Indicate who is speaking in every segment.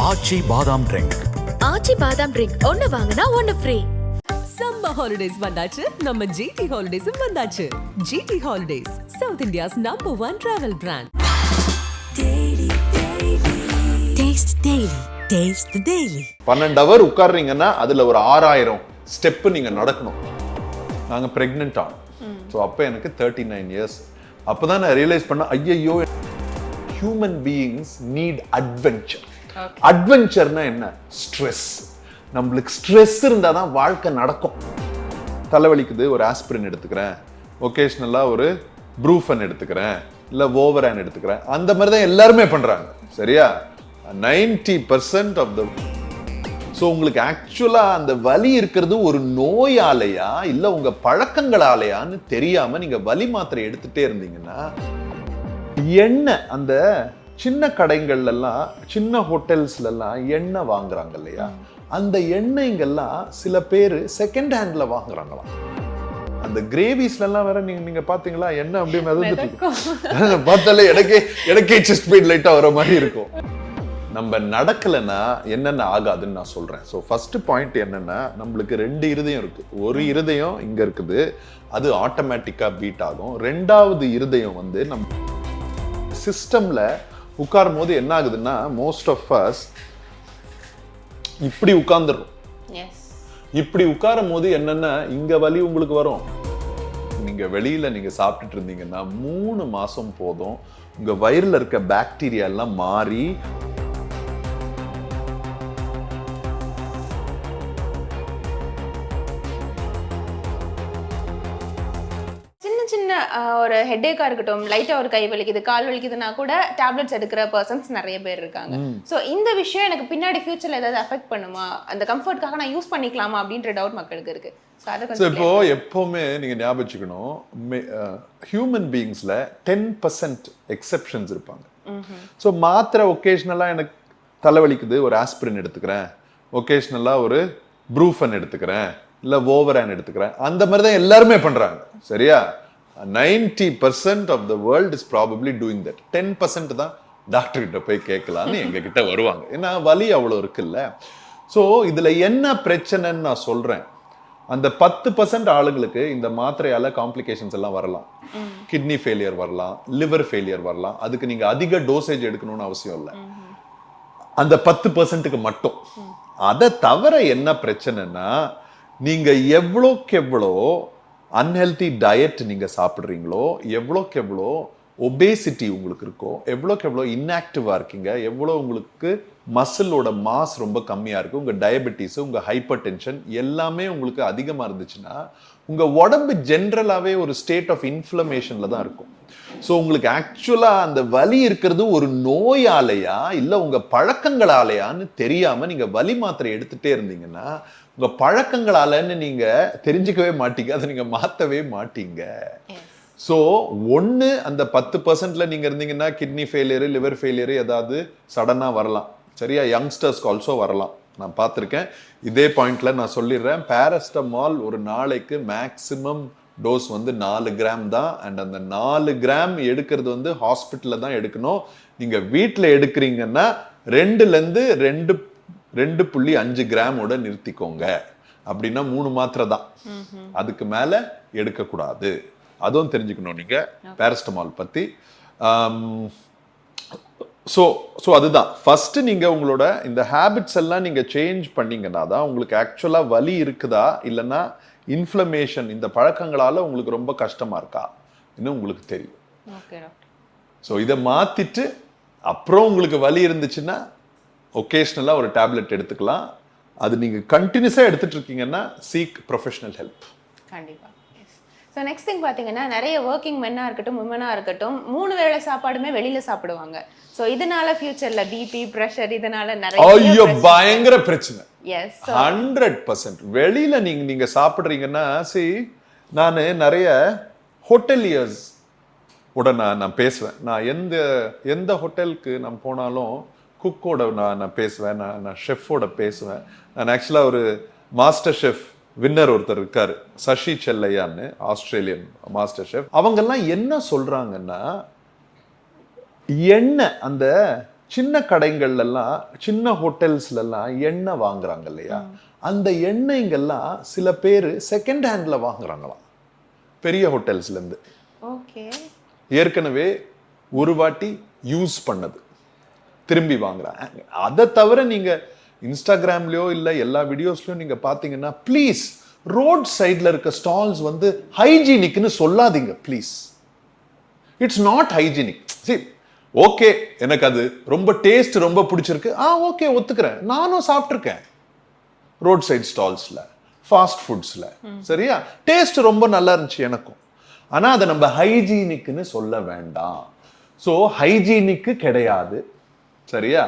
Speaker 1: ஆச்சி பாதாம் ட்ரிங்க்.
Speaker 2: ஆச்சி பாதாம் ட்ரிங்க் ஒன்னு வாங்குனா ஒன்னு ஃப்ரீ.
Speaker 3: சம்மர் ஹாலிடேஸ் வந்தாச்சு, நம்ம ஜிடி ஹாலிடேஸும் வந்தாச்சு. GT holidays, south India's #1 travel brand.
Speaker 4: Taste Daily. Taste the Daily.
Speaker 5: 12 hour உட்கார்றீங்கன்னா அதுல ஒரு 6000 ஸ்டெப் நீங்க நடக்கணும். நாங்க பிரெக்னென்ட் ஆனோம். ஸோ அப்போ எனக்கு 39 years. அப்போதான் நான் ரியலைஸ் பண்ண, ஐயையோ, ஹியூமன் பீயிங்ஸ் நீட் அட்வென்ச்சர். அட்வென்ச்சர்னா என்ன? ஸ்ட்ரெஸ். நம்மளுக்கு ஸ்ட்ரெஸ் இருந்தால் தான் வாழ்க்கை நடக்கும். தலைவலிக்குது, ஒரு ஆஸ்பிரின் எடுத்துக்கிறேன், ஒகேஷ்னலாக ஒரு ப்ரூஃபன் எடுத்துக்கிறேன், இல்லை ஓவரான் எடுத்துக்கிறேன். அந்த மாதிரி தான் எல்லாருமே பண்ணுறாங்க. சரியா? 90% ஆஃப் த. ஸோ உங்களுக்கு ஆக்சுவலாக அந்த வலி இருக்கிறது ஒரு நோயாலையா இல்லை உங்கள் பழக்கங்களாலையான்னு தெரியாமல் நீங்கள் வலி மாத்திரை எடுத்துகிட்டே இருந்தீங்கன்னா, எண்ணெய் அந்த சின்ன கடைகள்லாம், சின்ன ஹோட்டல்ஸ்லாம் எண்ணெய் வாங்குறாங்க இல்லையா, அந்த எண்ணெய்ங்கெல்லாம் சில பேர் செகண்ட் ஹேண்ட்ல வாங்குறாங்களாம். அந்த கிரேவிஸ்லாம் வேற நீங்க பாத்தீங்களா, எண்ணெய் அப்படியே மிதந்துட்டு பார்த்தாலே எனக்கே செஸ்ட் பெயின் லைட்டா வர மாதிரி இருக்கும். நம்ம நடக்கலைன்னா என்னென்ன ஆகாதுன்னு நான் சொல்றேன். ஸோ ஃபர்ஸ்ட் பாயிண்ட் என்னன்னா, நம்மளுக்கு 2 இருதயம் இருக்கு. ஒரு இருதயம் இங்க இருக்குது, அது ஆட்டோமேட்டிக்கா பீட் ஆகும். 2வது இருதயம் வந்து நம்ம சிஸ்டம்ல உட்காரும் போது என்ன ஆகுதுன்னா, மோஸ்ட் ஆஃப் அஸ் இப்படி உட்கார்ந்துடும். இப்படி உட்காரும் போது என்னன்னா, இங்க வலி உங்களுக்கு வரும். நீங்க வெளியில நீங்க சாப்பிட்டுட்டு இருந்தீங்கன்னா 3 மாசம் போதும் உங்க வயிறுல இருக்க பாக்டீரியா எல்லாம் மாறி
Speaker 6: சின்ன ஒரு ஹெட்டேக்கா இருக்கட்டும், லைட்டா ஒரு கை வலிக்குது, கால் வலிக்குதுன்னா கூட டேப்லெட்ஸ் எடுக்கிற பர்சன்ஸ் நிறைய பேர் இருக்காங்க. ஸோ இந்த விஷயம் எனக்கு பின்னாடி ஃபியூச்சர்ல ஏதாவது அஃபெக்ட் பண்ணுமா, அந்த கம்ஃபர்ட்காக நான் யூஸ் பண்ணிக்கலாமா அப்படின்ற டவுட் மக்களுக்கு இருக்கு.
Speaker 5: இப்போ எப்பவுமே நீங்க ஞாபகம் வச்சுக்கணும், ஹியூமன் பீயிங்ஸ்ல 10% எக்ஸெப்ஷன்ஸ் இருப்பாங்க. ஸோ மாத்திரை ஒகேஷ்னலா எனக்கு தலைவலிக்குது, ஒரு ஆஸ்பிரின் எடுத்துக்கிறேன், ஒகேஷ்னலா ஒரு ப்ரூஃபன் எடுத்துக்கிறேன், இல்ல ஓவரான் எடுத்துக்கிறேன். அந்த மாதிரி தான் எல்லாருமே பண்றாங்க. சரியா? 90% of the world is probably doing that. 10% தான் டாக்டர் கிட்ட போய் கேட்கலான்னு எங்க கிட்ட வருவாங்க. ஏன்னா வலி அவ்வளோ இருக்குல்ல. ஸோ இதுல என்ன பிரச்சனைன்னு நான் சொல்றேன். அந்த 10% ஆளுங்களுக்கு இந்த மாத்திரையால காம்ப்ளிகேஷன்ஸ் எல்லாம் வரலாம். கிட்னி ஃபெயிலியர் வரலாம், லிவர் ஃபெயிலியர் வரலாம். அதுக்கு நீங்க அதிக டோசேஜ் எடுக்கணும்னு அவசியம் இல்லை, அந்த 10%க்கு மட்டும். அதை தவிர என்ன பிரச்சனைனா, நீங்க எவ்வளோக்கு எவ்வளோ அன்ஹெல்தி டயட் நீங்க சாப்பிட்றீங்களோ, எவ்வளோக்கு எவ்வளோ ஒபேசிட்டி உங்களுக்கு இருக்கோ, எவ்வளோக்கு எவ்வளோ இன்ஆக்டிவா இருக்கீங்க, எவ்வளோ உங்களுக்கு மசிலோட மாஸ் ரொம்ப கம்மியா இருக்கு, உங்க டயபெட்டிஸ், உங்க ஹைப்பர் டென்ஷன் எல்லாமே உங்களுக்கு அதிகமா இருந்துச்சுன்னா, உங்க உடம்பு ஜென்ரலாவே ஒரு ஸ்டேட் ஆஃப் இன்ஃப்ளமேஷன்ல தான் இருக்கும். ஸோ உங்களுக்கு ஆக்சுவலா அந்த வலி இருக்கிறது ஒரு நோயாலையா இல்லை உங்க பழக்கங்களாலையான்னு தெரியாம நீங்க வலி மாத்திரை எடுத்துட்டே இருந்தீங்கன்னா, உங்க பழக்கங்களாலன்னு நீங்க தெரிஞ்சுக்கவே மாட்டீங்க, அதை நீங்க மாத்தவே மாட்டீங்க. ஸோ ஒன்று அந்த 10%ல நீங்க இருந்தீங்கன்னா கிட்னி ஃபெயிலியரு, லிவர் ஃபெயிலியரு ஏதாவது சடனாக வரலாம். சரியா? யங்ஸ்டர்ஸ்க்கு ஆல்சோ வரலாம், நான் பார்த்துருக்கேன். இதே பாயிண்ட்ல நான் சொல்லிடுறேன், பேரஸ்டமால் ஒரு நாளைக்கு மேக்சிமம் டோஸ் வந்து 4 கிராம் தான். அண்ட் அந்த 4 கிராம் எடுக்கிறது வந்து ஹாஸ்பிட்டலில் தான் எடுக்கணும். நீங்கள் வீட்டில் எடுக்கிறீங்கன்னா 2லேருந்து 2.5 கிராமோட நிறுத்திக்கோங்க. அப்படின்னா 3 மாத்திரை தான், அதுக்கு மேலே எடுக்கக்கூடாது. அதுவும் தெரிஞ்சுக்கணும் நீங்க பேரஸ்டமால் பத்தி. ஸோ அதுதான் ஃபர்ஸ்ட். நீங்க உங்களோட இந்த ஹேபிட்ஸ் எல்லாம் நீங்க சேஞ்ச் பண்ணீங்கன்னா தான் உங்களுக்கு ஆக்சுவலா வலி இருக்குதா இல்லைன்னா இன்ஃப்ளமேஷன் இந்த பழக்கங்களால உங்களுக்கு ரொம்ப கஷ்டமா இருக்கா இன்னும் உங்களுக்கு தெரியும். ஸோ இதை மாத்திட்டு அப்புறம் உங்களுக்கு வலி இருந்துச்சுன்னா ஒகேஷ்னலா ஒரு டேப்லெட் எடுத்துக்கலாம். அது நீங்க கண்டினியூஸா எடுத்துட்டு இருக்கீங்கன்னா சீக் ப்ரொஃபஷனல் ஹெல்ப்.
Speaker 6: கண்டிப்பா. ஸோ நெக்ஸ்ட் திங் பார்த்தீங்கன்னா, நிறைய ஒர்க்கிங் மென்னாக இருக்கட்டும், உமனாக இருக்கட்டும், 3 வேளை சாப்பாடுமே வெளியில சாப்பிடுவாங்க. ஸோ இதனால ஃபியூச்சர்ல பிபி, ப்ரெஷர், இதனால நிறைய
Speaker 5: பயங்கர பிரச்சனை.
Speaker 6: எஸ்,
Speaker 5: 100% வெளியில நீங்க சாப்பிடுறீங்கன்னா, நான் நிறைய ஹோட்டலியர்ஸ் உடனே நான் பேசுவேன். நான் எந்த ஹோட்டலுக்கு நான் போனாலும் குக்கோட நான் பேசுவேன், நான் ஷெஃபோட பேசுவேன். நான் ஆக்சுவலாக ஒரு மாஸ்டர் ஷெஃப் வின்னர் ஒருத்தர் இருக்காரு, சசி செல்லையான்னு, ஆஸ்திரேலியன் மாஸ்டர் ஷெஃப். அவங்கெல்லாம் என்ன சொல்றாங்கன்னா, எண்ணெய் அந்த சின்ன கடைகள்ல எல்லாம் சின்ன ஹோட்டல்ஸ்ல எல்லாம் எண்ணெய் வாங்குறாங்க இல்லையா, அந்த எண்ணெய்ங்கெல்லாம் சில பேர் செகண்ட் ஹேண்ட்ல வாங்குறாங்களாம் பெரிய ஹோட்டல்ஸ்ல இருந்து.
Speaker 6: ஓகே.
Speaker 5: ஏற்கனவே ஒரு வாட்டி யூஸ் பண்ணது திரும்பி வாங்குறாங்க. அதை தவிர நீங்க இன்ஸ்டாகிராம்லயோ இல்ல எல்லா வீடியோஸ்லயும் நீங்க பாத்தீங்கன்னா ப்ளீஸ் ரோட் சைட்ல இருக்க ஸ்டால்ஸ் வந்து ஹைஜீனிக்னு சொல்லாதீங்க ப்ளீஸ். It's not hygienic. சரி ஓகே, எனக்கு அது ரொம்ப டேஸ்ட் ரொம்ப பிடிச்சிருக்கு, ஓகே ஒத்துக்கிறேன், நானும் சாப்பிட்ருக்கேன் ரோட் சைட் ஸ்டால்ஸ்ல ஃபாஸ்ட் ஃபுட்ஸ்ல, சரியா, டேஸ்ட் ரொம்ப நல்லா இருந்துச்சு எனக்கும். ஆனா அதை நம்ம ஹைஜீனிக்னு சொல்ல வேண்டாம். ஸோ ஹைஜீனிக்கு கிடையாது, சரியா.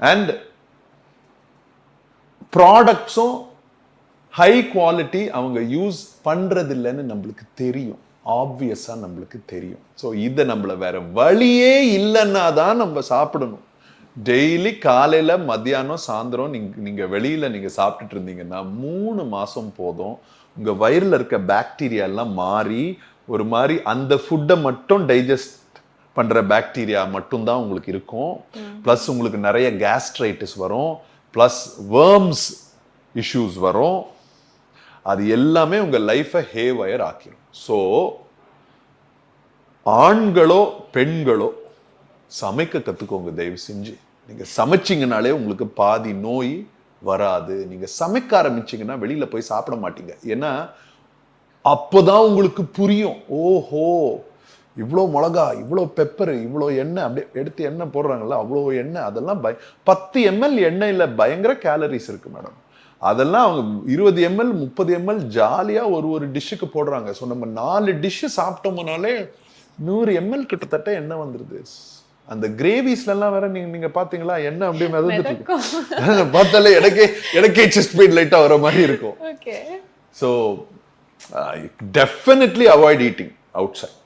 Speaker 5: அண்ட் ப்ராடக்ட்ஸும் ஹை குவாலிட்டி அவங்க யூஸ் பண்றது இல்லைன்னு நம்மளுக்கு தெரியும், ஆப்வியஸா நம்மளுக்கு தெரியும். ஸோ இதை நம்மள வேற வழியே இல்லைன்னா தான் நம்ம சாப்பிடணும். டெய்லி காலையில மத்தியானம் சாயந்தரம் நீங்க வெளியில நீங்க சாப்பிட்டுட்டு இருந்தீங்கன்னா 3 மாசம் போதும் உங்க வயிறுல இருக்க பாக்டீரியா எல்லாம் மாறி ஒரு மாதிரி அந்த ஃபுட்டை மட்டும் டைஜஸ்ட் பண்ற பாக்டீரியா மட்டும்தான் உங்களுக்கு இருக்கும். பிளஸ் உங்களுக்கு நிறைய கேஸ்ட்ரைட்டிஸ் வரும், பிளஸ் வேர்ம்ஸ் இஷ்யூஸ் வரும். அது எல்லாமே உங்க லைஃபை ஹேவயர் ஆக்கிரும். ஸோ ஆண்களோ பெண்களோ சமைக்க கத்துக்கோங்க தயவு செஞ்சு. நீங்க சமைச்சிங்கனாலே உங்களுக்கு பாதி நோய் வராது. நீங்க சமைக்க ஆரம்பிச்சீங்கன்னா வெளியில போய் சாப்பிட மாட்டீங்க. ஏன்னா அப்போதான் உங்களுக்கு புரியும், ஓஹோ இவ்வளோ மிளகா, இவ்வளோ பெப்பர், இவ்வளோ எண்ணெய், அப்படியே எடுத்து எண்ணெய் போடுறாங்கல்ல, அவ்வளோ எண்ணெய், அதெல்லாம் 10 ml எண்ணெயில் பயங்கர கேலரிஸ் இருக்கு மேடம். அதெல்லாம் அவங்க 20 ml 30 ml ஜாலியா ஒரு டிஷ்ஷுக்கு போடுறாங்க. ஸோ நம்ம 4 டிஷ்ஷு சாப்பிட்டோம்னாலே 100 ml கிட்டத்தட்ட எண்ணெய் வந்துருது. அந்த கிரேவிஸ்ல எல்லாம் வேற நீங்க பாத்தீங்களா எண்ணெய் அப்படியே மிதந்துட்டு இருக்கு. பார்த்தாலே எனக்கே செஸ்ட் பெயின் லைட்டா வர மாதிரி இருக்கும்.
Speaker 6: Okay.
Speaker 5: So definitely avoid eating outside.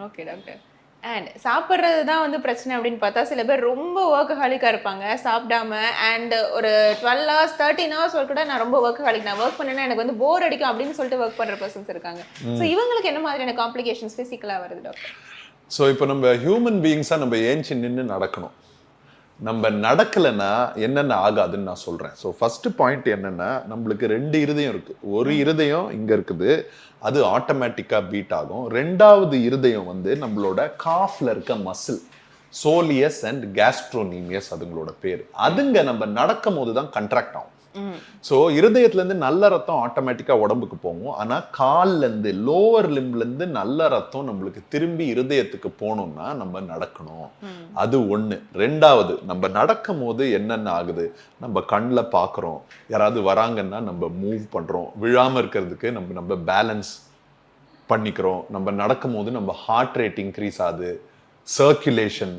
Speaker 6: Okay doctor. And சாப்பிட்றது தான் வந்து பிரச்சனை அப்படின்னு பார்த்தா சில பேர் ரொம்ப ஒர்க்கஹாலிக்காக இருப்பாங்க சாப்பிடாம. அண்ட் ஒரு 12 hours 13 hours கூட நான் ரொம்ப ஒர்க்கஹாலிக், நான் ஒர்க் பண்ணேன்னா எனக்கு வந்து போர் அடிக்கும் அப்படின்னு சொல்லிட்டு ஒர்க் பண்ணுற பர்சன்ஸ் இருக்காங்க. ஸோ இவங்களுக்கு என்ன மாதிரியான காம்ப்ளிகேஷன்ஸ் ஃபிசிக்கலாக வருது டாக்டர்?
Speaker 5: ஸோ இப்போ நம்ம ஹியூமன் பீயிங்ஸாக நம்ம ஏஞ்சி நின்று நடக்கணும். நம்ம நடக்கலைன்னா என்னென்ன ஆகாதுன்னு நான் சொல்கிறேன். ஸோ ஃபர்ஸ்ட் பாயிண்ட் என்னென்னா, நம்மளுக்கு 2 இருதயம் இருக்குது. ஒரு இருதயம் இங்கே இருக்குது, அது ஆட்டோமேட்டிக்காக பீட் ஆகும். 2வது இருதயம் வந்து நம்மளோட காஃப்ல இருக்க மசில், சோலியஸ் அண்ட் கேஸ்ட்ரோனீமியஸ் அதுங்களோட பேர். அதுங்க நம்ம நடக்கும் போது தான் கண்ட்ராக்ட் ஆகும். ஸோ இருதயத்துலேருந்து நல்ல ரத்தம் ஆட்டோமேட்டிக்காக உடம்புக்கு போகும். ஆனால் கால்லேருந்து லோவர் லிம்ப்லேருந்து நல்ல ரத்தம் நம்மளுக்கு திரும்பி இருதயத்துக்கு போகணும்னா நம்ம நடக்கணும். அது 1. 2வது, நம்ம நடக்கும் போது என்னென்ன ஆகுது, நம்ம கண்ணில் பார்க்குறோம், யாராவது வராங்கன்னா நம்ம மூவ் பண்ணுறோம், விழாமல் இருக்கிறதுக்கு நம்ம பேலன்ஸ் பண்ணிக்கிறோம். நம்ம நடக்கும் போது நம்ம ஹார்ட் ரேட் இன்க்ரீஸ் ஆகுது, சர்க்குலேஷன்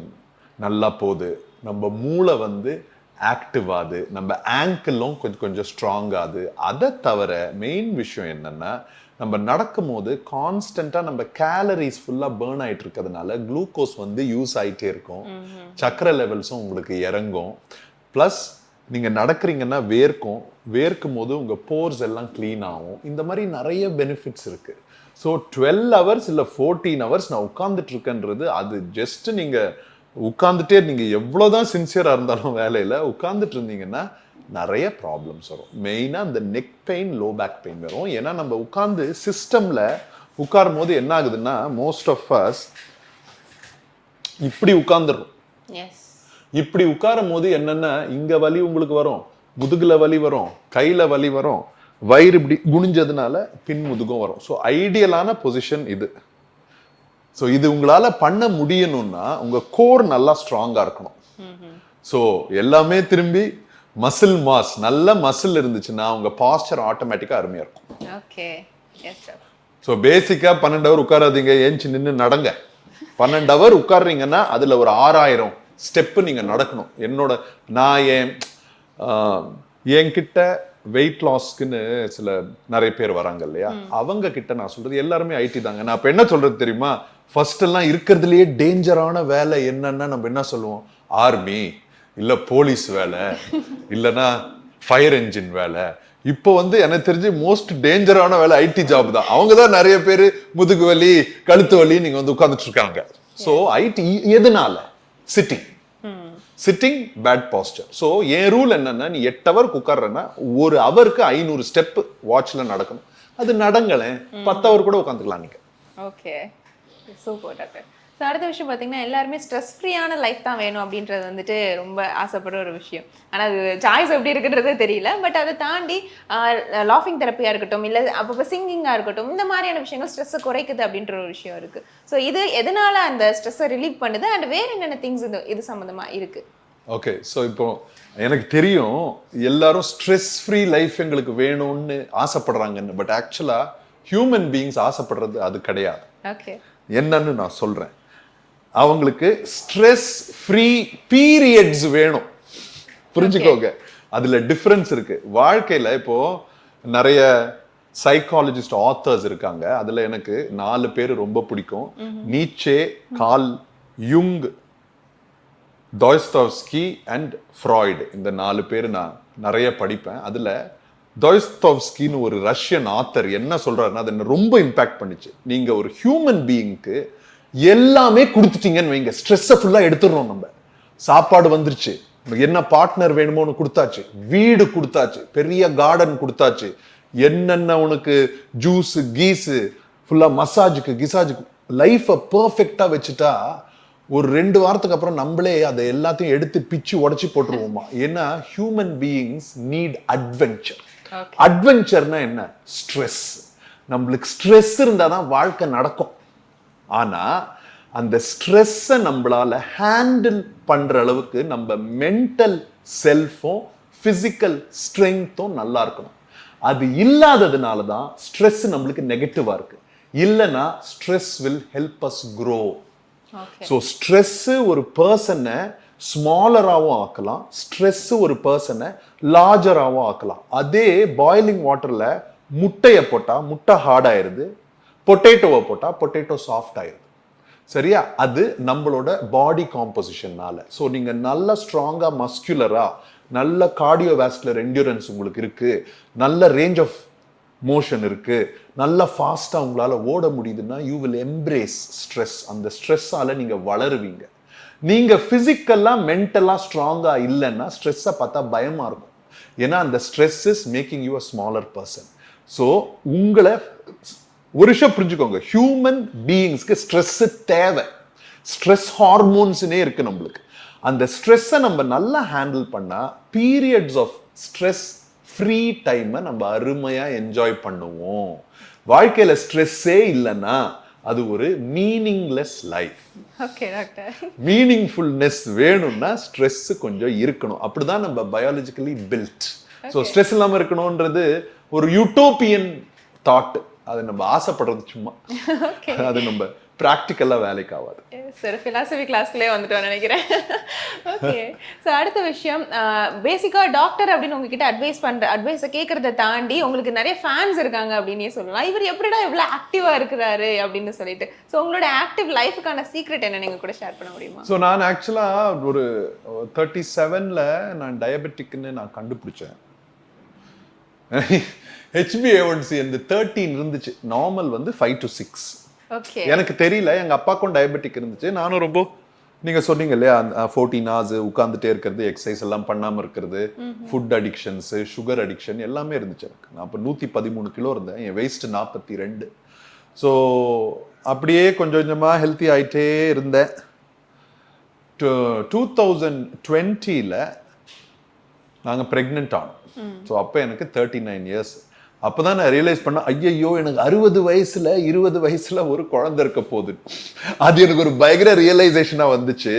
Speaker 5: நல்லா போகுது, நம்ம மூளை வந்து ஆக்டிவ் ஆகுது, நம்ம ஆங்கிளும் கொஞ்சம் ஸ்ட்ராங் ஆகுது. அதை தவிர மெயின் விஷயம் என்னன்னா, நம்ம நடக்கும் போது கான்ஸ்டன்டா நம்ம கேலரிஸ் ஃபுல்லா பேர்ன் ஆயிட்டு இருக்கிறதுனால குளுக்கோஸ் வந்து யூஸ் ஆயிட்டே இருக்கும், சக்கரை லெவல்ஸும் உங்களுக்கு இறங்கும். பிளஸ் நீங்க நடக்கிறீங்கன்னா வேர்க்கும் போது உங்க போர்ஸ் எல்லாம் கிளீன் ஆகும். இந்த மாதிரி நிறைய பெனிஃபிட்ஸ் இருக்கு. ஸோ 12 hours இல்லை 14 hours நான் உட்கார்ந்துட்டு இருக்கேன்றது அது ஜஸ்ட் நீங்க உட்கார்ந்துட்டே, நீங்க எவ்வளவுதான் சின்சியரா இருந்தாலும் வேலையில உட்கார்ந்துட்டு இருந்தீங்கன்னா நிறைய ப்ராப்ளம்ஸ் வரும். மெயினா இந்த neck pain, low back pain வரும். ஏன்னா நம்ம உட்கார்ந்து சிஸ்டம்ல உட்காரும் போது என்ன ஆகுதுன்னா, மோஸ்ட் ஆஃப் அஸ் இப்படி உட்கார்ந்துடும். இப்படி உட்காரும் போது என்னன்னா, இங்க வலி உங்களுக்கு வரும், முதுகுல வலி வரும், கையில வலி வரும், வயிறு இப்படி குனிஞ்சதுனால பின் முதுகும் வரும். ஸோ ஐடியலான பொசிஷன் இது. ஸோ இது உங்களால பண்ண முடியணும்னா உங்க கோர் நல்லா ஸ்ட்ராங்கா இருக்கணும். ஸோ எல்லாமே திரும்பி மசில் மாஸ், நல்ல மசில் இருந்துச்சுன்னா உங்க பாஸ்டர் ஆட்டோமேட்டிக்கா அருமையா இருக்கும்.
Speaker 6: ஓகே. Yes sir.
Speaker 5: ஸோ பேசிக்கா 12 hour உட்காராதீங்க, ஏஞ்சி நின்று நடங்க. 12 hour உட்கார்றீங்கன்னா அதுல ஒரு 6000 ஸ்டெப்பு நீங்க நடக்கணும். நான் என்கிட்ட வெயிட் லாஸ்க்குன்னு நிறைய பேர் வராங்க இல்லையா, அவங்க கிட்ட நான் சொல்றது எல்லாருமே ஐடி தாங்க. நான் இப்ப என்ன சொல்றது தெரியுமா, ஃபர்ஸ்ட் எல்லாம் இருக்கிறதுலயே டேஞ்சரான வேலை என்னன்னா நம்ம என்ன சொல்லுவோம், ஆர்மி இல்ல போலீஸ் வேலை இல்லைன்னா ஃபயர் என்ஜின் வேலை. இப்போ வந்து எனக்கு தெரிஞ்சு மோஸ்ட் டேஞ்சரான வேலை ஐடி ஜாப் தான். அவங்க தான் நிறைய பேர் முதுகு வலி, கழுத்து வலி நீங்க வந்து உட்கார்ந்துட்டு இருக்காங்க. ஸோ ஐடி எதனால? Sitting. Sitting bad posture. So என் ரூல் என்னன்னா, நீ 8 hour உட்கார்றேன்னா 1 hourக்கு 500 ஸ்டெப் வாட்ச்ல நடக்கணும். அது நடங்களேன், 10 hour கூட உட்காந்துக்கலாம் நீங்க.
Speaker 6: Okay, super doctor. ஸோ அடுத்த விஷயம் பார்த்தீங்கன்னா, எல்லாருமே ஸ்ட்ரெஸ் ஃப்ரீயான லைஃப் தான் வேணும் அப்படின்றது வந்துட்டு ரொம்ப ஆசைப்படுற ஒரு விஷயம். ஆனால் அது சாய்ஸ் எப்படி இருக்குன்றதே தெரியல. பட் அதை தாண்டி லாஃபிங் தெரப்பியாக இருக்கட்டும், இல்லை அப்பப்போ சிங்கிங்காக இருக்கட்டும், இந்த மாதிரியான விஷயங்கள் ஸ்ட்ரெஸ்ஸை குறைக்குது அப்படின்ற ஒரு விஷயம் இருக்குது. ஸோ இது எதனால அந்த ஸ்ட்ரெஸ்ஸை ரிலீவ் பண்ணுது அண்ட் வேறு என்னென்ன திங்ஸ் இது சம்மந்தமாக இருக்குது?
Speaker 5: ஓகே, ஸோ இப்போ எனக்கு தெரியும் எல்லாரும் ஸ்ட்ரெஸ் ஃப்ரீ லைஃப் எங்களுக்கு வேணும்னு ஆசைப்படுறாங்கன்னு. பட் ஆக்சுவலாக ஹியூமன் பீயிங்ஸ் ஆசைப்படுறது அது கிடையாது.
Speaker 6: ஓகே, என்னன்னு
Speaker 5: நான் சொல்கிறேன். அவங்களுக்கு ஸ்ட்ரெஸ் ஃப்ரீ பீரியட்ஸ் வேணும். புரிஞ்சுக்கோங்க, அதுல டிஃபரன்ஸ் இருக்கு. வாழ்க்கையில இப்போ நிறைய சைக்காலஜிஸ்ட் ஆத்தர்ஸ் இருக்காங்க. அதுல எனக்கு 4 பேர் ரொம்ப பிடிக்கும். நீச்சே, கால் யுங், டாய்ஸ்டாவ்ஸ்கி அண்ட் ஃப்ராய்டு. இந்த 4 பேர் நான் நிறைய படிப்பேன். அதுல டாய்ஸ்டாவ்ஸ்கின்னு ஒரு ரஷ்யன் ஆத்தர் என்ன சொல்றாருன்னா, அது என்ன ரொம்ப இம்பாக்ட் பண்ணிச்சு. நீங்க ஒரு ஹியூமன் பீயிங்க்கு எல்லாமே கொடுத்துட்டீங்கன்னு வைங்க, ஸ்ட்ரெஸ்ஸை ஃபுல்லா எடுத்துடுறோம். நம்ம சாப்பாடு வந்துருச்சு, என்ன பார்ட்னர் வேணுமோன்னு கொடுத்தாச்சு, வீடு கொடுத்தாச்சு, பெரிய கார்டன் கொடுத்தாச்சு, என்னென்ன உனக்கு ஜூஸ் கீஸு ஃபுல்லா மசாஜுக்கு கிசாஜுக்கு லைஃபை பர்ஃபெக்டா வச்சுட்டா ஒரு 2 வாரத்துக்கு அப்புறம் நம்மளே அதை எல்லாத்தையும் எடுத்து பிச்சு உடச்சி போட்டுருவோமா. ஏன்னா ஹியூமன் பீயிங்ஸ் நீட் அட்வென்ச்சர். அட்வென்ச்சர்னா என்ன? ஸ்ட்ரெஸ். நம்மளுக்கு ஸ்ட்ரெஸ் இருந்தாதான் வாழ்க்கை நடக்கும். ஆனா அந்த ஸ்ட்ரெஸ்ஸை நம்மளால ஹேண்டில் பண்ற அளவுக்கு நம்ம மென்டல் செல்ஃபும் பிசிக்கல் ஸ்ட்ரென்த்தும் நல்லா இருக்கணும். அது இல்லாததுனால தான் ஸ்ட்ரெஸ் நம்மளுக்கு நெகட்டிவா இருக்கு. இல்லைன்னா stress will help us grow. So stress ஒரு பர்சனை ஸ்மாலராகவும் ஆக்கலாம், ஸ்ட்ரெஸ் ஒரு பர்சனை லார்ஜராகவும் ஆக்கலாம். அதே பாயிலிங் வாட்டர்ல முட்டையை போட்டா முட்டை ஹார்ட் ஆயிருது, பொட்டேட்டோவை போட்டா பொட்டேட்டோ சாஃப்ட் ஆயிருது. சரியா? அது நம்மளோட பாடி காம்போசிஷன்னால. ஸோ நீங்க நல்ல ஸ்ட்ராங்கா மஸ்குலரா, நல்ல கார்டியோவாஸ்குலர் என்டியூரன்ஸ் உங்களுக்கு இருக்கு, நல்ல ரேஞ்ச் ஆஃப் மோஷன் இருக்கு, நல்ல ஃபாஸ்டா உங்களால ஓட முடியுதுன்னா யூ வில் எம்ப்ரேஸ் ஸ்ட்ரெஸ். அந்த ஸ்ட்ரெஸ்ஸால நீங்க வளருவீங்க. நீங்க பிசிக்கலா மென்டலா ஸ்ட்ராங்கா இல்லைன்னா ஸ்ட்ரெஸ்ஸை பார்த்தா பயமா இருக்கும். ஏன்னா அந்த stress is making you a smaller person. So உங்களை ஒரு விஷயம் புரிஞ்சுக்கோங்க, ஹியூமன் பீயிங்ஸ்க்கு ஸ்ட்ரெஸ் தேவை. ஸ்ட்ரெஸ் ஹார்மோன்ஸ்னே இருக்கு நம்மளுக்கு. அந்த ஸ்ட்ரெஸ்ஸை நம்ம நல்லா ஹேண்டில் பண்ணா பீரியட்ஸ் ஆஃப் ஸ்ட்ரெஸ் ஃப்ரீ டைமை நம்ம அருமையா என்ஜாய் பண்ணுவோம். வாழ்க்கையில ஸ்ட்ரெஸ்ஸே இல்லைன்னா அது ஒரு மீனிங்லெஸ் லைஃப்.
Speaker 6: ஓகே டாக்டர்,
Speaker 5: மீனிங்ஃபுல்னஸ் வேணும்னா ஸ்ட்ரெஸ் கொஞ்சம் இருக்கணும். அப்படிதான் நம்ம பயாலஜிக்கலி பில்ட். ஸோ ஸ்ட்ரெஸ் இல்லாம இருக்கணும்ன்றது ஒரு யூட்டோப்பியன் தாட். அது நம்ம ஆசைப்படுறது சும்மா, அது நம்ம ப்ராக்டிக்கலா வேலைக்கு ஆகாது.
Speaker 6: சார் ஃபிலாசபி கிளாஸ்க்குள்ளே வந்துட்டோம் நினைக்கிறேன். ஓகே, ஸோ அடுத்த விஷயம், பேசிக்காக டாக்டர் அப்படின்னு உங்ககிட்ட அட்வைஸை கேட்கறத தாண்டி உங்களுக்கு நிறைய ஃபேன்ஸ் இருக்காங்க அப்படின்னே சொல்லலாம். இவர் எப்படிடா இவ்வளோ ஆக்டிவாக இருக்கிறாரு அப்படின்னு சொல்லிட்டு. ஸோ உங்களோட ஆக்டிவ் லைஃபுக்கான சீக்ரெட் என்ன நீங்கள் கூட ஷேர் பண்ண முடியுமா?
Speaker 5: ஸோ நான் ஆக்சுவலாக ஒரு 37ல் நான் டயபெட்டிக்னு நான் கண்டுபிடிச்சேன். HbA1c அந்த 13 இருந்துச்சு, நார்மல் வந்து 5 to 6.
Speaker 6: ஓகே,
Speaker 5: எனக்கு தெரியல, எங்க அப்பாக்கும் டயபெட்டிக் இருந்துச்சு. நானும் ரொம்ப, நீங்க சொன்னீங்க இல்லையா 14 hours உட்காந்துட்டே இருக்கிறது, எக்ஸசைஸ் எல்லாம் பண்ணாம இருக்கிறது, ஃபுட் அடிக்ஷன்ஸ், சுகர் அடிக்ஷன் எல்லாமே இருந்துச்சு எனக்கு. நான் அப்போ 113 கிலோ இருந்தேன், என் வெயிட் 42. ஸோ அப்படியே கொஞ்சம் கொஞ்சமா ஹெல்த்தி ஆயிட்டே இருந்தேன். 2020ல நாங்க பிரெக்னென்ட் ஆனோம். ஸோ அப்போ எனக்கு 39 years. அப்போதான் நான் ரியலைஸ் பண்ண, ஐயோ எனக்கு 60 வயசுல 20 வயசுல ஒரு குழந்தை இருக்க போகுது. அது எனக்கு ஒரு பயங்கர ரியலைசேஷனா வந்துச்சு.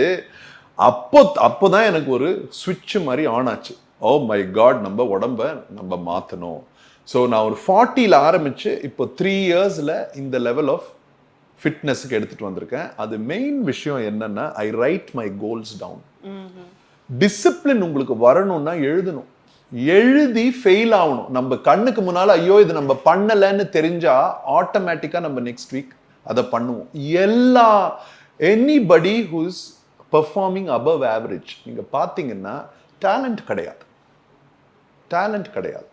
Speaker 5: அப்போதான் எனக்கு ஒரு ஸ்விட்ச் மாதிரி ஆன் ஆச்சு. ஓ மை காட், நம்ம உடம்ப நம்ம மாத்தணும். ஸோ நான் ஒரு 40ல் ஆரம்பிச்சு இப்போ 3 yearsல இந்த லெவல் ஆஃப் ஃபிட்னஸுக்கு எடுத்துட்டு வந்திருக்கேன். அது மெயின் விஷயம் என்னன்னா, I write my goals down. Discipline உங்களுக்கு வரணும்னா எழுதணும். எழுதி ஃபெயில் ஆகணும். நம்ம கண்ணுக்கு முன்னால ஐயோ இது நம்ம பண்ணலன்னு தெரிஞ்சா ஆட்டோமேட்டிக்கா நம்ம நெக்ஸ்ட் வீக் அதை பண்ணுவோம். Anybody who is performing above average நீங்க பாத்தீங்கன்னா டேலண்ட் கிடையாது,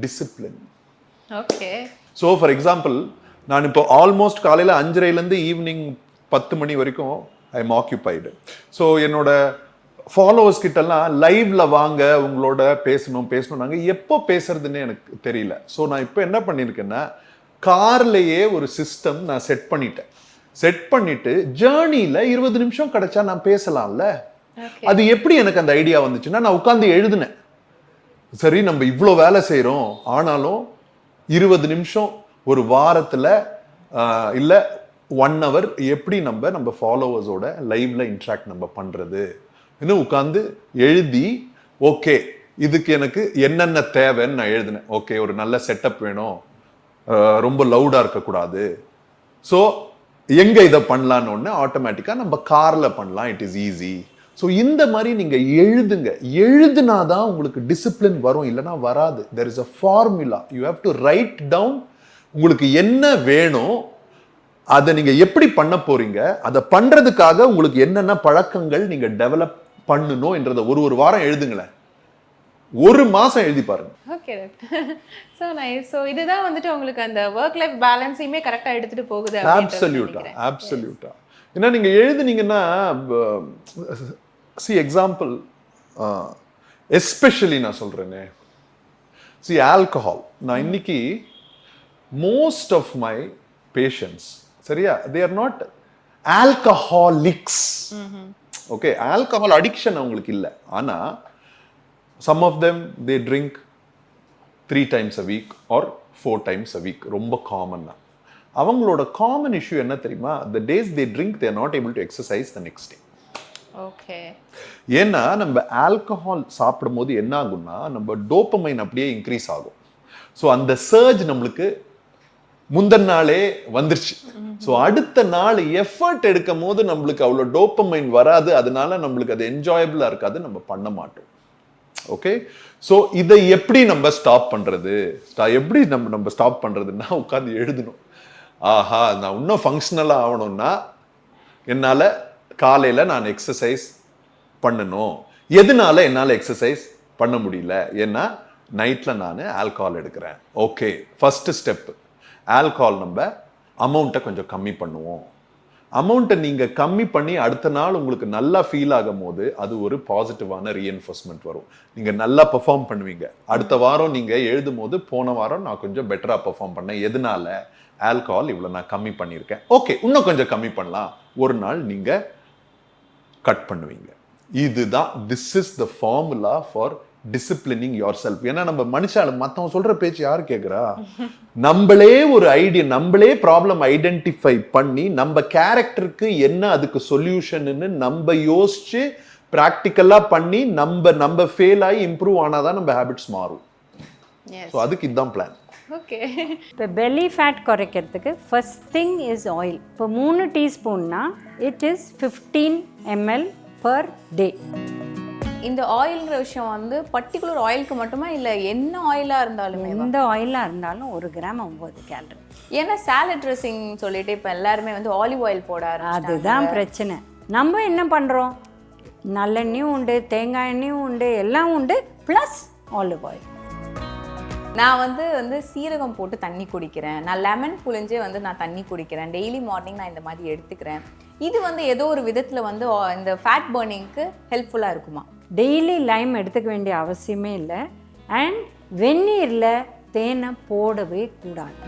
Speaker 5: discipline.
Speaker 6: Okay,
Speaker 5: so for example, நான் இப்போ ஆல்மோஸ்ட் காலையில் 5:30லேருந்து ஈவினிங் 10 மணி வரைக்கும் ஐ எம் ஆக்கியூபைடு. ஸோ என்னோட ஃபாலோவர்ஸ் கிட்டலாம் லைவ்ல வாங்க உங்களோட பேசணும் நாங்கள் எப்போ பேசுறதுன்னு எனக்கு தெரியல. ஸோ நான் இப்போ என்ன பண்ணியிருக்கேன்னா கார்லேயே ஒரு சிஸ்டம் நான் செட் பண்ணிட்டு ஜேர்னியில் 20 நிமிஷம் கிடைச்சா நான் பேசலாம்ல. அது எப்படி எனக்கு அந்த ஐடியா வந்துச்சுன்னா நான் உட்காந்து எழுதுனேன். சரி நம்ம இவ்வளோ வேலை செய்கிறோம், ஆனாலும் 20 நிமிஷம் ஒரு வாரத்தில் இல்லை 1 hour எப்படி நம்ம ஃபாலோவர்ஸோட லைவ்ல இன்ட்ராக்ட் நம்ம பண்ணுறது இன்னும் உட்காந்து எழுதி, ஓகே இதுக்கு எனக்கு என்னென்ன தேவைன்னு நான் எழுதினேன். ஓகே ஒரு நல்ல செட்டப் வேணும், ரொம்ப லவுடாக இருக்கக்கூடாது. ஸோ எங்கே இதை பண்ணலான்னு ஒன்று ஆட்டோமேட்டிக்காக நம்ம காரில் பண்ணலாம், இட் இஸ் ஈஸி. ஸோ இந்த மாதிரி நீங்கள் எழுதுனாதான் உங்களுக்கு டிசிப்ளின் வரும், இல்லைனா வராது. There is a formula, you have to write down. உங்களுக்கு என்ன வேணும், அதை நீங்கள் எப்படி பண்ண போறீங்க, அதை பண்ணுறதுக்காக உங்களுக்கு என்னென்ன பழக்கங்கள் நீங்கள் டெவலப் பண்ணணும் என்றதை ஒரு வாரம் எழுதுங்களேன், 1 மாசம் எழுதி பாருங்க.
Speaker 6: Okay so nice. ஸோ இதுதான் வந்துட்டு உங்களுக்கு அந்த ஒர்க் லைஃப் பேலன்ஸையுமே கரெக்டாக எடுத்துட்டு போகுது.
Speaker 5: அப்சல்யூட்டா. ஏன்னா நீங்க எழுதுனீங்கன்னா, சி எக்ஸாம்பிள் எஸ்பெஷலி நான் சொல்றேனே, சி ஆல்கஹால். நான் இன்னைக்கு மோஸ்ட் ஆஃப் மை பேஷண்ட்ஸ், சரியா, they are not alcoholics. Okay, alcohol addiction அவங்களுக்கு இல்லை, ஆனா some of them they drink 3 times a week or 4 times a week. ரொம்ப காமன் தான். அவங்களோட காமன் இஷ்யூ என்ன தெரியுமா, the days they drink they are not able to exercise the next day.
Speaker 6: Okay.
Speaker 5: ஏன்னா நம்ம ஆல்கஹால் சாப்பிடும் போது என்ன ஆகும்னா நம்ம டோபமைன் அப்படியே இன்க்ரீஸ் ஆகும். ஸோ அந்த சர்ஜ் நம்மளுக்கு முந்தின நாளே வந்துருச்சு. ஸோ அடுத்த நாள் எஃபர்ட் எடுக்கும் போது நம்மளுக்கு அவ்வளோ டோபமைன் வராது, அதனால நம்மளுக்கு அது என்ஜாயபிளா இருக்காது, நம்ம பண்ண மாட்டோம். ஓகே, ஸோ இதை எப்படி நம்ம ஸ்டாப் பண்றது, எப்படி நம்ம ஸ்டாப் பண்றதுன்னா உட்காந்து எழுதணும். ஆஹா, நான் இன்னும் ஃபங்க்ஷனலா ஆகணும்னா என்னால் காலையில் நான் எக்ஸசைஸ் பண்ணணும். எதனால என்னால் எக்ஸசைஸ் பண்ண முடியல, ஏன்னா நைட்டில் நான் ஆல்கஹால் எடுக்கிறேன். ஓகே, ஃபர்ஸ்ட் ஸ்டெப் ஆல்கஹால் நம்ம அமௌண்ட்டை கொஞ்சம் கம்மி பண்ணுவோம். அமௌண்ட்டை நீங்கள் கம்மி பண்ணி அடுத்த நாள் உங்களுக்கு நல்லா ஃபீல் ஆகும் போது அது ஒரு பாசிட்டிவான ரீஎன்ஃபோர்ஸ்மெண்ட் வரும். நீங்கள் நல்லா பெர்ஃபார்ம் பண்ணுவீங்க. அடுத்த வாரம் நீங்கள் எழுதும் போது போன வாரம் நான் கொஞ்சம் பெட்டராக பெர்ஃபார்ம் பண்ணேன், எதனால ஆல்கஹால் இவ்வளோ நான் கம்மி பண்ணியிருக்கேன், ஓகே இன்னும் கொஞ்சம் கம்மி பண்ணலாம், ஒரு நாள் நீங்கள் கட் பண்ணுவீங்க. இதுதான், this is the formula for disciplining your self. ஏன்னா நம்ம மனுஷால மற்றவங்க சொல்ற பேச்சு யாரு கேட்குறா, நம்மளே ஒரு ஐடியா, நம்மளே ப்ராப்ளம் ஐடென்டிஃபை பண்ணி நம்ம கேரக்டருக்கு என்ன அதுக்கு சொல்யூஷன்னு நம்ம யோசிச்சு ப்ராக்டிக்கலா பண்ணி நம்ம ஃபெயில் ஆகி இம்ப்ரூவ் ஆனாதான் நம்ம ஹேபிட்ஸ் மாறும். ஸோ அதுக்கு இதுதான் பிளான்.
Speaker 6: ஓகே,
Speaker 1: இப்போ பெல்லி ஃபேட் குறைக்கிறதுக்கு ஃபர்ஸ்ட் திங் இஸ் ஆயில். இப்போ 3 டீஸ்பூன்னா it is 15 ml per day.
Speaker 7: இந்த ஆயில்ங்கிற விஷயம் வந்து பர்டிகுலர் ஆயிலுக்கு மட்டுமா இல்லை என்ன ஆயிலாக இருந்தாலுமே?
Speaker 1: எந்த ஆயிலாக இருந்தாலும் 1 கிராம் 9 கேலரி.
Speaker 7: ஏன்னா சாலட் ட்ரெஸ்ஸிங் சொல்லிட்டு இப்போ எல்லாருமே வந்து ஆலிவ் ஆயில் போட ஆரம்பிச்சிட்டாங்க.
Speaker 1: அதுதான் பிரச்சனை. நம்ம என்ன பண்ணுறோம், நல்லெண்ணெயும் உண்டு, தேங்காய் எண்ணெயும் உண்டு, எல்லாம் உண்டு, ப்ளஸ் ஆலிவ் ஆயில்.
Speaker 7: நான் வந்து சீரகம் போட்டு தண்ணி குடிக்கிறேன், நான் லெமன் புழிஞ்சே வந்து நான் தண்ணி குடிக்கிறேன், டெய்லி மார்னிங் நான் இந்த மாதிரி எடுத்துக்கிறேன். இது வந்து ஏதோ ஒரு விதத்தில் வந்து இந்த ஃபேட் பர்னிங்க்கு ஹெல்ப்ஃபுல்லாக இருக்குமா?
Speaker 1: டெய்லி லைம் எடுத்துக்க வேண்டிய அவசியமே இல்லை. அண்ட் வெந்நீரில் தேனை போடவே கூடாது.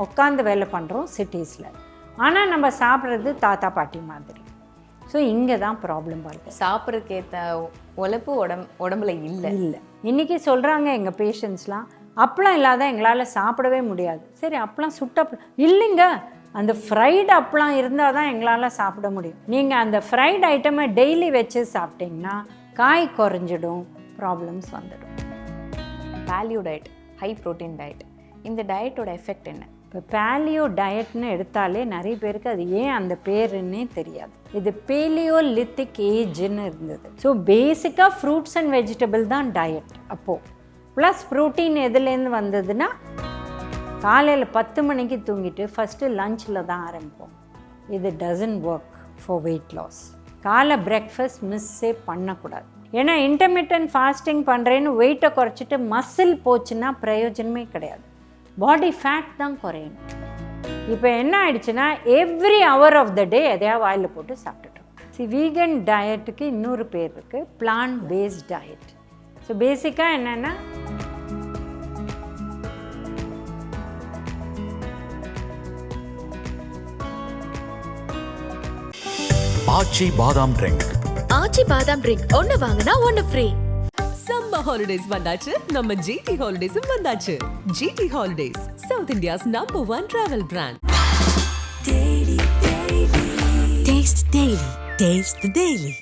Speaker 1: உட்காந்து வேலை பண்ணுறோம் சிட்டிஸில், ஆனால் நம்ம சாப்பிட்றது தாத்தா பாட்டி மாதிரி. ஸோ இங்கே தான் ப்ராப்ளம் வருது.
Speaker 7: சாப்பிட்றதுக்கு ஏற்ற உழைப்பு உடம்புல இல்லை.
Speaker 1: இன்றைக்கி சொல்கிறாங்க எங்கள் பேஷண்ட்ஸ்லாம், அப்பளம் இல்லாத எங்களால் சாப்பிடவே முடியாது. சரி, அப்பளம் சுட்டப்பளம் இல்லைங்க, அந்த ஃப்ரைடு அப்பளம் இருந்தால் தான் எங்களால் சாப்பிட முடியும். நீங்கள் அந்த ஃப்ரைட் ஐட்டமை டெய்லி வச்சு சாப்பிட்டிங்கன்னா காய் குறைஞ்சிடும், ப்ராப்ளம்ஸ் வந்துடும்.
Speaker 7: Paleo diet, high protein diet, இந்த டயட்டோட எஃபெக்ட் என்ன?
Speaker 1: இப்போ பேலியோ டயட்னு எடுத்தாலே நிறைய பேருக்கு அது ஏன் அந்த பேருன்னே தெரியாது. இது பேலியோலித்திக் ஏஜ்னு இருந்தது. ஸோ பேசிக்காக ஃப்ரூட்ஸ் அண்ட் வெஜிடபிள் தான் டயட் அப்போது. ப்ளஸ் ப்ரோட்டீன் எதுலேருந்து வந்ததுன்னா, காலையில் 10 மணிக்கு தூங்கிட்டு ஃபஸ்ட்டு லஞ்சில் தான் ஆரம்பிப்போம். இது doesn't work for weight loss. காலை பிரேக்ஃபாஸ்ட் மிஸ்ஸே பண்ணக்கூடாது. ஏன்னா இன்டர்மிட்டன்ட் ஃபாஸ்டிங் பண்ணுறேன்னு வெயிட்டை குறைச்சிட்டு மசில் போச்சுன்னா பிரயோஜனமே கிடையாது. பாடி ஃபேட் தான் குறையணும். இப்போ என்ன ஆயிடுச்சுன்னா, எவ்ரி ஹவர் ஆஃப் த டே எதையா வாயில் போட்டு சாப்பிட்டுட்டோம். வீகன் டயட்டுக்கு இன்னொரு பேர் இருக்குது, பிளான்ட் பேஸ்ட் டயட். ஸோ பேசிக்காக என்னென்னா
Speaker 8: ஆச்சி பாதாம் ட்ரிங்க்.
Speaker 2: ஆச்சி பாதாம் ட்ரிங்க் ஒன்னு வாங்கினா ஒன்னு ஃப்ரீ.
Speaker 3: சம்மர் ஹாலிடேஸ் வந்தாச்சு, நம்ம ஜிடி ஹாலிடேஸும் வந்தாச்சு. GT holidays, south India's #1 travel brand.
Speaker 4: Taste the Daily. Taste the Daily.